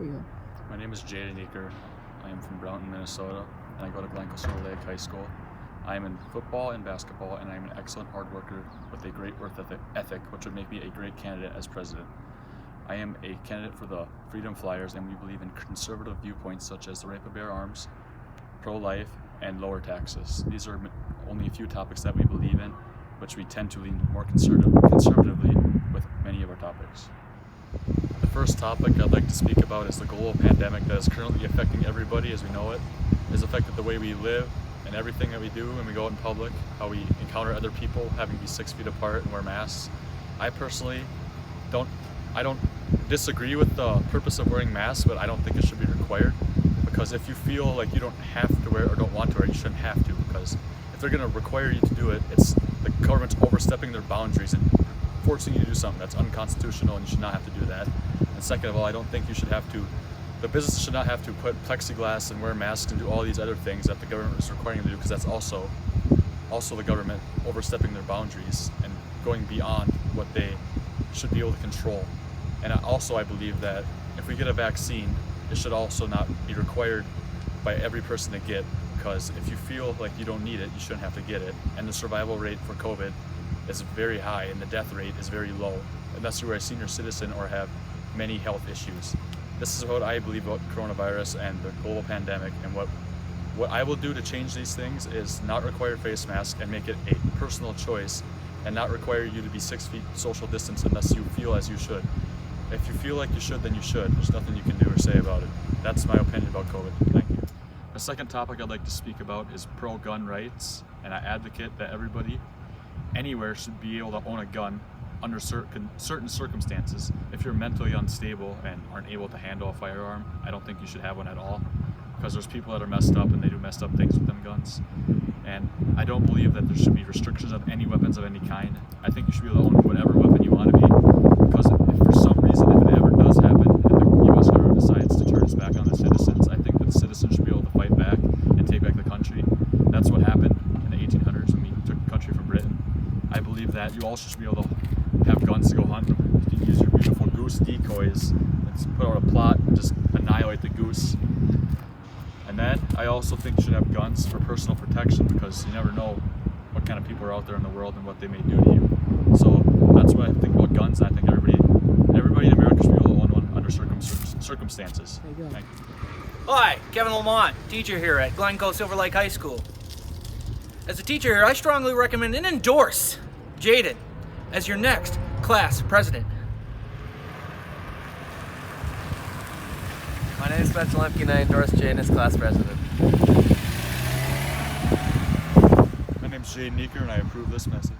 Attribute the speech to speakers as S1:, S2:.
S1: There you go.
S2: My name is Jaden. I am from Brownton, Minnesota, and I go to Glencoe Silver Lake High School. I am in football and basketball, and I am an excellent hard worker with a great work ethic, which would make me a great candidate as president. I am a candidate for the Freedom Flyers, and we believe in conservative viewpoints such as the rape of bear arms, pro-life, and lower taxes. These are only a few topics that we believe in, which we tend to lean more conservatively with many of our topics. The first topic I'd like to speak about is the global pandemic that is currently affecting everybody as we know it. It has affected the way we live and everything that we do when we go out in public, how we encounter other people, having to be 6 feet apart and wear masks. I personally don't disagree with the purpose of wearing masks, but I don't think it should be required, because if you feel like you don't have to wear it or don't want to wear it, you shouldn't have to, because if they're going to require you to do it, it's the government's overstepping their boundaries and forcing you to do something that's unconstitutional, and you should not have to do that. And second of all, I don't think you should have to, the business should not have to put plexiglass and wear masks and do all these other things that the government is requiring them to do, because that's also the government overstepping their boundaries and going beyond what they should be able to control. And I believe that if we get a vaccine, it should also not be required by every person to get, because if you feel like you don't need it, you shouldn't have to get it. And the survival rate for COVID is very high, and the death rate is very low, unless you are a senior citizen or have many health issues. This is what I believe about coronavirus and the global pandemic, and what I will do to change these things is not require face masks and make it a personal choice, and not require you to be 6 feet social distance unless you feel as you should. If you feel like you should, then you should. There's nothing you can do or say about it. That's my opinion about COVID. Thank you. The second topic I'd like to speak about is pro-gun rights, and I advocate that everybody anywhere should be able to own a gun under certain circumstances. If you're mentally unstable and aren't able to handle a firearm, I don't think you should have one at all, because there's people that are messed up and they do messed up things with them guns. And I don't believe that there should be restrictions of any weapons of any kind. I think you should be able to own whatever weapon you want to be, because if for some reason, if it ever does happen and the U.S. government decides to turn its back on the citizens, I think that the citizens should be able to fight back and take back the country. That's what happened in the 1800s when we took the country from Britain. I believe that you also should be able to have guns to go hunt. You can use your beautiful goose decoys and put out a plot and just annihilate the goose. And then I also think you should have guns for personal protection, because you never know what kind of people are out there in the world and what they may do to you. So that's what I think about guns, and I think everybody in America should be able to own one under circumstances.
S1: There you go.
S2: Thank you.
S3: Hi, Kevin Lamont, teacher here at Glencoe Silver Lake High School. As a teacher here, I strongly recommend and endorse Jaden as your next class president.
S4: My name is Spencer Lemke, and I endorse Jaden as class president.
S2: My name is Jaden and I approve this message.